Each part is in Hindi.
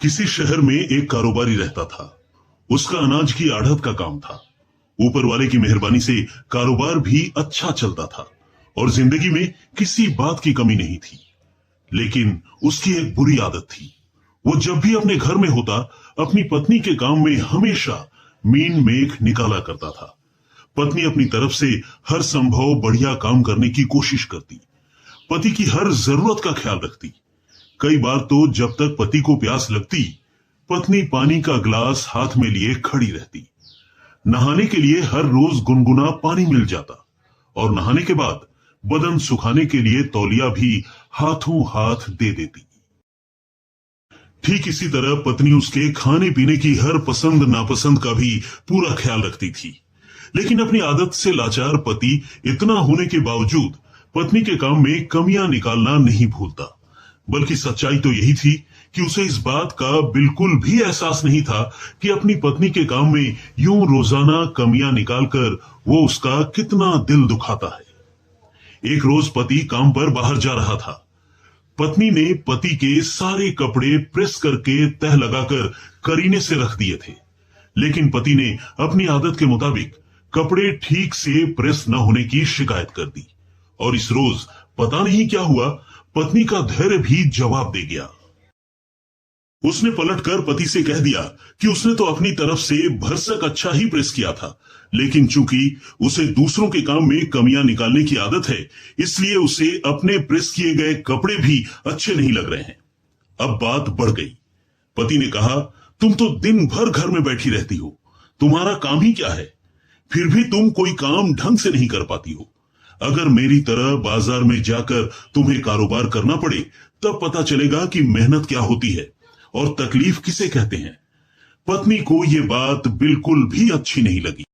किसी शहर में एक कारोबारी रहता था। उसका अनाज की आढ़त का काम था। ऊपर वाले की मेहरबानी से कारोबार भी अच्छा चलता था और जिंदगी में किसी बात की कमी नहीं थी। लेकिन उसकी एक बुरी आदत थी। वो जब भी अपने घर में होता, अपनी पत्नी के काम में हमेशा मीन मेख निकाला करता था। पत्नी अपनी तरफ से हर संभव बढ़िया काम करने की कोशिश करती, पति की हर जरूरत का ख्याल रखती। कई बार तो जब तक पति को प्यास लगती, पत्नी पानी का ग्लास हाथ में लिए खड़ी रहती। नहाने के लिए हर रोज गुनगुना पानी मिल जाता और नहाने के बाद बदन सुखाने के लिए तौलिया भी हाथों हाथ दे देती। ठीक इसी तरह पत्नी उसके खाने पीने की हर पसंद नापसंद का भी पूरा ख्याल रखती थी। लेकिन अपनी आदत से लाचार पति इतना होने के बावजूद पत्नी के काम में कमियां निकालना नहीं भूलता। बल्कि सच्चाई तो यही थी कि उसे इस बात का बिल्कुल भी एहसास नहीं था कि अपनी पत्नी के काम में यूं रोजाना कमियां निकालकर वो उसका कितना दिल दुखाता है। एक रोज पति काम पर बाहर जा रहा था। पत्नी ने पति के सारे कपड़े प्रेस करके तह लगाकर करीने से रख दिए थे। लेकिन पति ने अपनी आदत के मुताबिक कपड़े ठीक से प्रेस न होने की शिकायत कर दी और इस रोज पता नहीं क्या हुआ, पत्नी का धैर्य भी जवाब दे गया। उसने पलटकर पति से कह दिया कि उसने तो अपनी तरफ से भरसक अच्छा ही प्रेस किया था, लेकिन चूंकि उसे दूसरों के काम में कमियां निकालने की आदत है, इसलिए उसे अपने प्रेस किए गए कपड़े भी अच्छे नहीं लग रहे हैं। अब बात बढ़ गई। पति ने कहा, तुम तो दिन भर घर में बैठी रहती हो, तुम्हारा काम ही क्या है? फिर भी तुम कोई काम ढंग से नहीं कर पाती हो। अगर मेरी तरह बाजार में जाकर तुम्हें कारोबार करना पड़े, तब पता चलेगा कि मेहनत क्या होती है और तकलीफ किसे कहते हैं। पत्नी को यह बात बिल्कुल भी अच्छी नहीं लगी।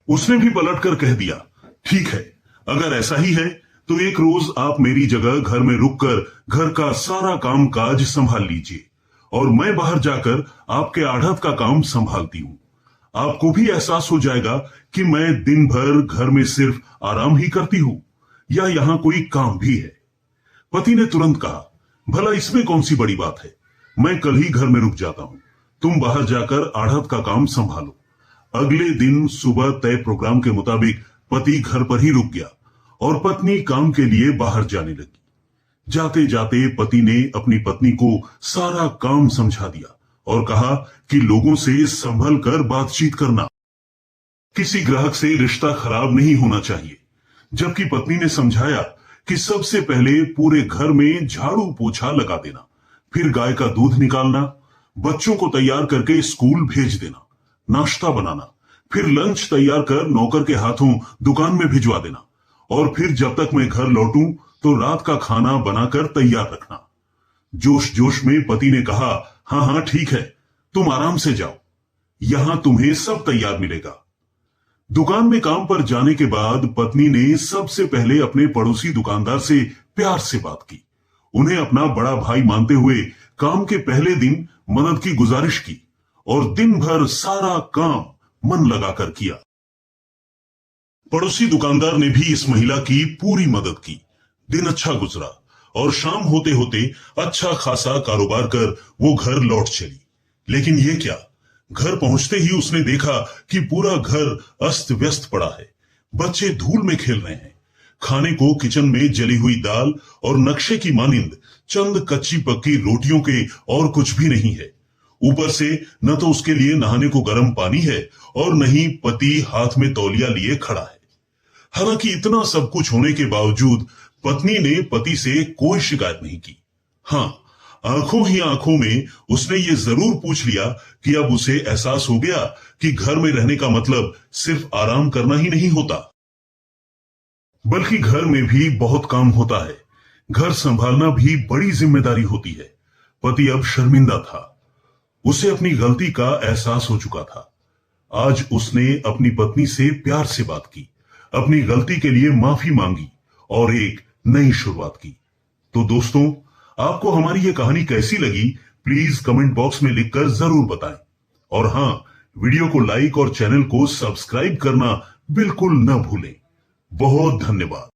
उसने भी पलटकर कह दिया, ठीक है, अगर ऐसा ही है तो एक रोज आप मेरी जगह घर में रुककर घर का सारा काम काज संभाल लीजिए और मैं बाहर जाकर आपके आढ़त का काम संभालती हूं। आपको भी एहसास हो जाएगा कि मैं दिन भर घर में सिर्फ आराम ही करती हूं या यहां कोई काम भी है। पति ने तुरंत कहा, भला इसमें कौन सी बड़ी बात है, मैं कल ही घर में रुक जाता हूं, तुम बाहर जाकर आढ़त का काम संभालो। अगले दिन सुबह तय प्रोग्राम के मुताबिक पति घर पर ही रुक गया और पत्नी काम के लिए बाहर जाने लगी। जाते जाते पति ने अपनी पत्नी को सारा काम समझा दिया और कहा कि लोगों से संभल कर बातचीत करना, किसी ग्राहक से रिश्ता खराब नहीं होना चाहिए। जबकि पत्नी ने समझाया कि सबसे पहले पूरे घर में झाड़ू पोछा लगा देना, फिर गाय का दूध निकालना, बच्चों को तैयार करके स्कूल भेज देना, नाश्ता बनाना, फिर लंच तैयार कर नौकर के हाथों दुकान में भिजवा देना और फिर जब तक मैं घर लौटूं तो रात का खाना बनाकर तैयार रखना। जोश जोश में पति ने कहा, हाँ हाँ ठीक है, तुम आराम से जाओ, यहां तुम्हें सब तैयार मिलेगा। दुकान में काम पर जाने के बाद पत्नी ने सबसे पहले अपने पड़ोसी दुकानदार से प्यार से बात की। उन्हें अपना बड़ा भाई मानते हुए काम के पहले दिन मदद की गुजारिश की और दिन भर सारा काम मन लगाकर किया। पड़ोसी दुकानदार ने भी इस महिला की पूरी मदद की। दिन अच्छा गुजरा और शाम होते होते अच्छा खासा कारोबार कर वो घर लौट चली। लेकिन ये क्या, घर पहुंचते ही उसने देखा कि पूरा घर अस्त व्यस्त पड़ा है। बच्चे धूल में खेल रहे हैं। खाने को किचन में जली हुई दाल और नक्शे की मानिंद चंद कच्ची पक्की रोटियों के और कुछ भी नहीं है। ऊपर से न तो उसके लिए नहाने को गर्म पानी है और न ही पति हाथ में तौलिया लिए खड़ा है। हालांकि इतना सब कुछ होने के बावजूद पत्नी ने पति से कोई शिकायत नहीं की। हाँ, आंखों ही आंखों में उसने ये जरूर पूछ लिया कि अब उसे एहसास हो गया कि घर में रहने का मतलब सिर्फ आराम करना ही नहीं होता, बल्कि घर में भी बहुत काम होता है। घर संभालना भी बड़ी जिम्मेदारी होती है। पति अब शर्मिंदा था। उसे अपनी गलती का एहसास हो चुका था। आज उसने अपनी पत्नी से प्यार से बात की, अपनी गलती के लिए माफी मांगी और एक नई शुरुआत की। तो दोस्तों, आपको हमारी ये कहानी कैसी लगी, प्लीज कमेंट बॉक्स में लिखकर जरूर बताएं। और हां, वीडियो को लाइक और चैनल को सब्सक्राइब करना बिल्कुल न भूलें। बहुत धन्यवाद।